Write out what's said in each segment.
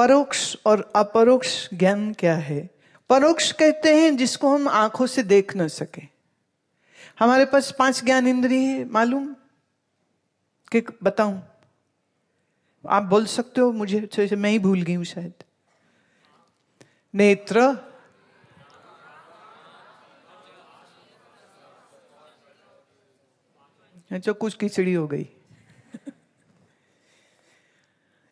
परोक्ष और अपरोक्ष ज्ञान क्या है? परोक्ष कहते हैं जिसको हम आंखों से देख न सके। हमारे पास 5 ज्ञान इंद्रिय है, मालूम कि बताऊं? आप बोल सकते हो, मुझे मैं ही भूल गई हूं शायद। नेत्र, अच्छा कुछ खिचड़ी हो गई।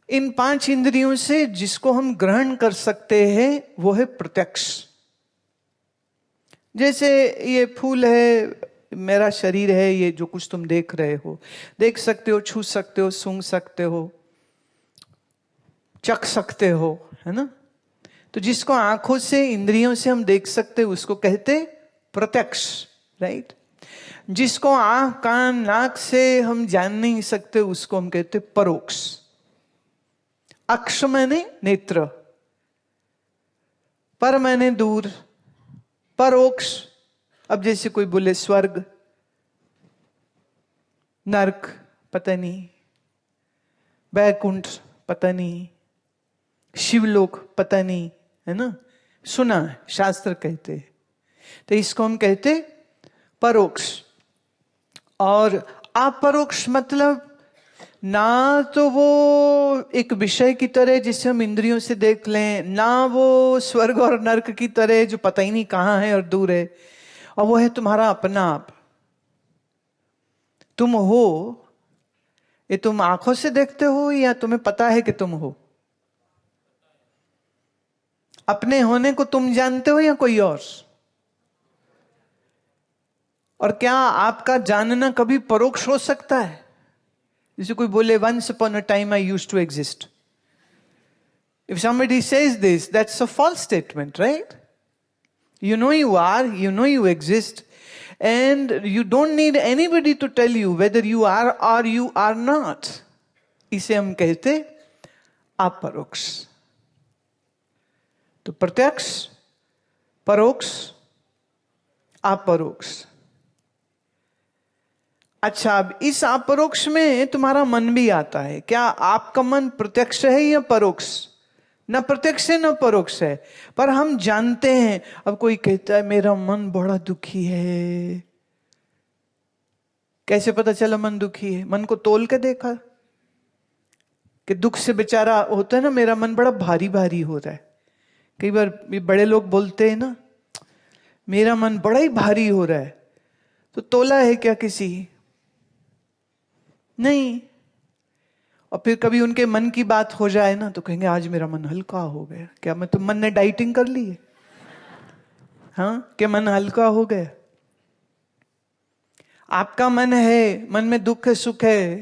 इन 5 इंद्रियों से जिसको हम ग्रहण कर सकते हैं वो है प्रत्यक्ष। जैसे ये फूल है, मेरा शरीर है, ये जो कुछ तुम देख रहे हो, देख सकते हो, छू सकते हो, सूंघ सकते हो, चख सकते हो, है ना? तो जिसको आंखों से, इंद्रियों से हम देख सकते हैं उसको कहते प्रत्यक्ष, राइट? जिसको आंख, कान, नाक से हम जान नहीं सकते उसको हम कहते परोक्ष। अक्ष मैंने नेत्र, पर मैंने दूर, परोक्ष। अब जैसे कोई बोले स्वर्ग, नरक, पता नहीं, वैकुंठ पता नहीं, शिवलोक पता नहीं, है ना? सुना है, शास्त्र कहते हैं। तो इसको हम कहते परोक्ष। और अपरोक्ष मतलब ना तो वो एक विषय की तरह जिसे हम इंद्रियों से देख लें, ना वो स्वर्ग और नरक की तरह जो पता ही नहीं कहां है और दूर है, और वो है तुम्हारा अपना आप। तुम हो, ये तुम आंखों से देखते हो या तुम्हें पता है कि तुम हो? अपने होने को तुम जानते हो या कोई और? और क्या आपका जानना कभी परोक्ष हो सकता है? जैसे कोई बोले once upon a time I used to exist. If somebody says this, that's a false statement, right? You know you are, you know you exist, and you don't need anybody to tell you whether you are or you are not. इसे हम कहते अपरोक्ष। तो प्रत्यक्ष, परोक्ष, अपरोक्ष। अच्छा, अब इस अपरोक्ष में तुम्हारा मन भी आता है। क्या आपका मन प्रत्यक्ष है या परोक्ष? न प्रत्यक्ष है न परोक्ष है, पर हम जानते हैं। अब कोई कहता है मेरा मन बड़ा दुखी है, कैसे पता चला मन दुखी है? मन को तोल के देखा कि दुख से बेचारा होता है ना, मेरा मन बड़ा भारी भारी हो रहा है। कई बार बड़े लोग बोलते हैं ना, मेरा मन बड़ा ही भारी हो रहा है, तो तोला है क्या किसी? नहीं। और फिर कभी उनके मन की बात हो जाए ना तो कहेंगे आज मेरा मन हल्का हो गया। क्या मतलब मन ने डाइटिंग कर ली है? हाँ, क्या मन हल्का हो गया? आपका मन है, मन में दुख है, सुख है,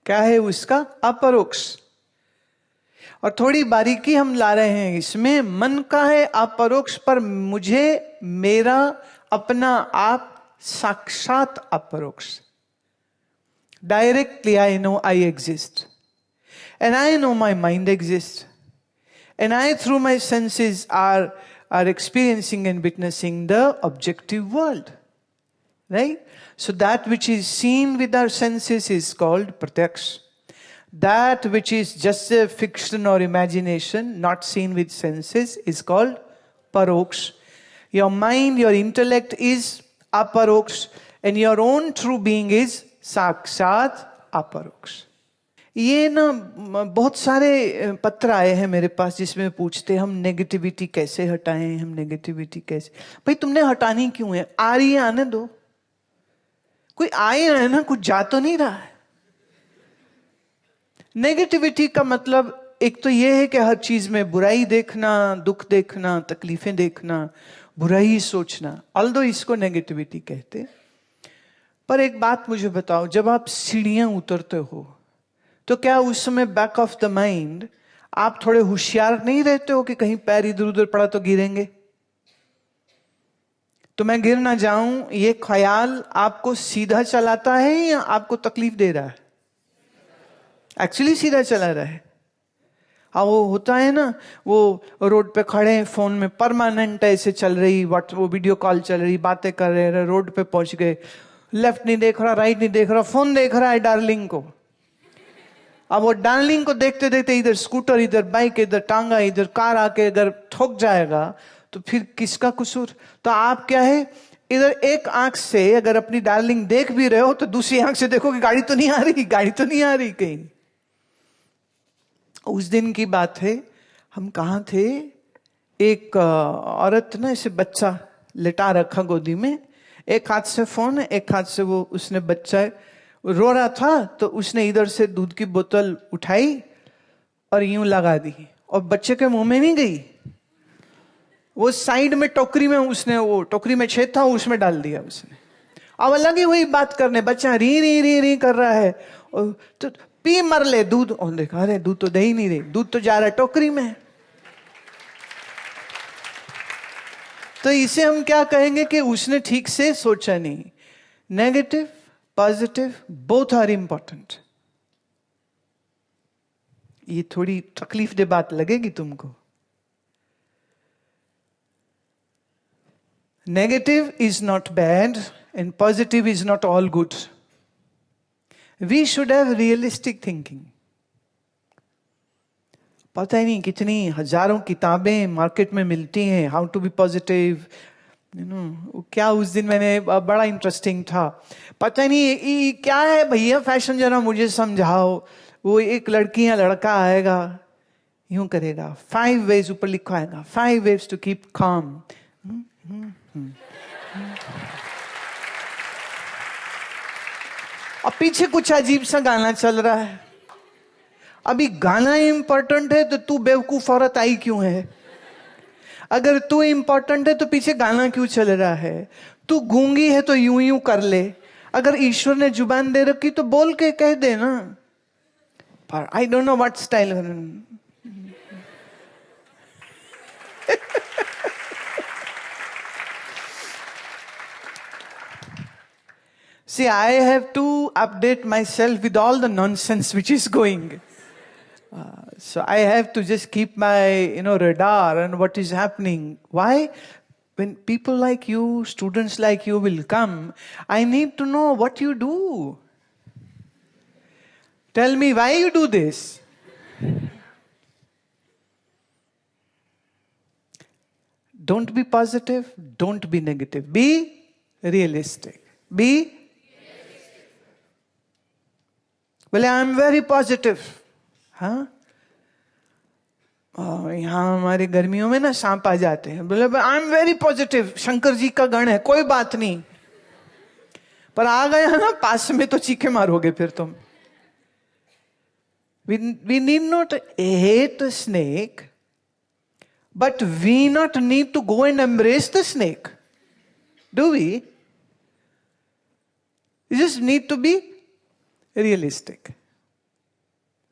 क्या है उसका? अपरोक्ष। और थोड़ी बारीकी हम ला रहे हैं इसमें। मन का है अपरोक्ष, पर मुझे मेरा अपना आप साक्षात अपरोक्ष। Directly I know I exist, and I know my mind exists, and I through my senses are experiencing and witnessing the objective world, right? So that which is seen with our senses is called pratyaksh. That which is just a fiction or imagination, not seen with senses, is called paroksh. Your mind, your intellect is aparoksh, and your own true being is sakshat aparoksh. ये ना बहुत सारे पत्र आए हैं मेरे पास जिसमें पूछते हम नेगेटिविटी कैसे हटाएं, हम नेगेटिविटी कैसे। भाई तुमने हटानी क्यों है? आ रही है, आने दो। कोई आए है ना, कुछ जा तो नहीं रहा है। नेगेटिविटी का मतलब एक तो ये है कि हर चीज में बुराई देखना, दुख देखना, तकलीफें देखना, बुराई सोचना, ऑल्दो इसको नेगेटिविटी कहते। पर एक बात मुझे बताओ, जब आप सीढ़ियां उतरते हो तो क्या उस समय बैक ऑफ द माइंड आप थोड़े होशियार नहीं रहते हो कि कहीं पैर इधर उधर पड़ा तो गिरेंगे, तो मैं गिर ना जाऊं? ये ख्याल आपको सीधा चलाता है या आपको तकलीफ दे रहा है? एक्चुअली सीधा चला रहा है। हाँ, वो होता है ना, वो रोड पे खड़े हैं, फोन में परमानेंट ऐसे चल रही, वो वीडियो कॉल चल रही, बातें कर रहे, रोड पे पहुंच गए, लेफ्ट नहीं देख रहा, राइट नहीं देख रहा, फोन देख रहा है डार्लिंग को। अब वो डार्लिंग को देखते देखते इधर स्कूटर, इधर बाइक, इधर टांगा, इधर कार आके अगर ठोक जाएगा तो फिर किसका कसूर? तो आप क्या है, इधर एक आंख से अगर अपनी डार्लिंग देख भी रहे हो तो दूसरी आंख से देखो कि गाड़ी तो नहीं आ रही, गाड़ी तो नहीं आ रही कहीं। उस दिन की बात है, हम कहाँ थे, एक औरत ना ऐसे बच्चा लिटा रखा गोदी में, एक हाथ से फोन, एक हाथ से वो, उसने बच्चा रो रहा था तो उसने इधर से दूध की बोतल उठाई और यूं लगा दी, और बच्चे के मुंह में नहीं गई, वो साइड में टोकरी में, उसने वो टोकरी में छेद था उसमें डाल दिया उसने। अब लगी वही बात करने, बच्चा री री री री कर रहा है, और तो पी मर ले दूध, और देखा अरे दूध तो दे ही नहीं रही, दूध तो जा रहा है टोकरी में। तो इसे हम क्या कहेंगे कि उसने ठीक से सोचा नहीं। Negative positive both are important. ये थोड़ी तकलीफ दे बात लगेगी तुमको। Negative is not bad and positive is not all good. We should have realistic thinking. पता ही नहीं कितनी हजारों किताबें मार्केट में मिलती हैं, how to be positive, you know. क्या उस दिन मैंने, बड़ा इंटरेस्टिंग था, पता नहीं ये क्या है भैया फैशन, जरा मुझे समझाओ। वो एक लड़की या लड़का आएगा, यूं करेगा, 5 ways ऊपर लिखा आएगा, 5 ways टू कीप calm। और पीछे कुछ अजीब सा गाना चल रहा है। अभी गाना इंपॉर्टेंट है तो तू बेवकूफ औरत आई क्यों है? अगर तू इंपॉर्टेंट है तो पीछे गाना क्यों चल रहा है? तू गूंगी है तो यूं यूं कर ले। अगर ईश्वर ने जुबान दे रखी तो बोल के कह दे ना। पर I don't know what style. See, I have to update myself with all the nonsense which is going. So I have to just keep my, radar on what is happening. Why? When people like you, students like you will come, I need to know what you do. Tell me why you do this. Don't be positive, don't be negative. Be realistic. Be well, I am very positive. हाँ, यहाँ हमारे गर्मियों में ना सांप आ जाते हैं, बोले I am very positive, Shankar ji का गण है, कोई बात नहीं। पर आ गया ना पास में तो चीखे मारोगे फिर तुम। We need not hate a snake, but we not need to go and embrace the snake. Do we? You just need to be realistic.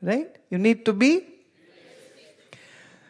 Right? You need to be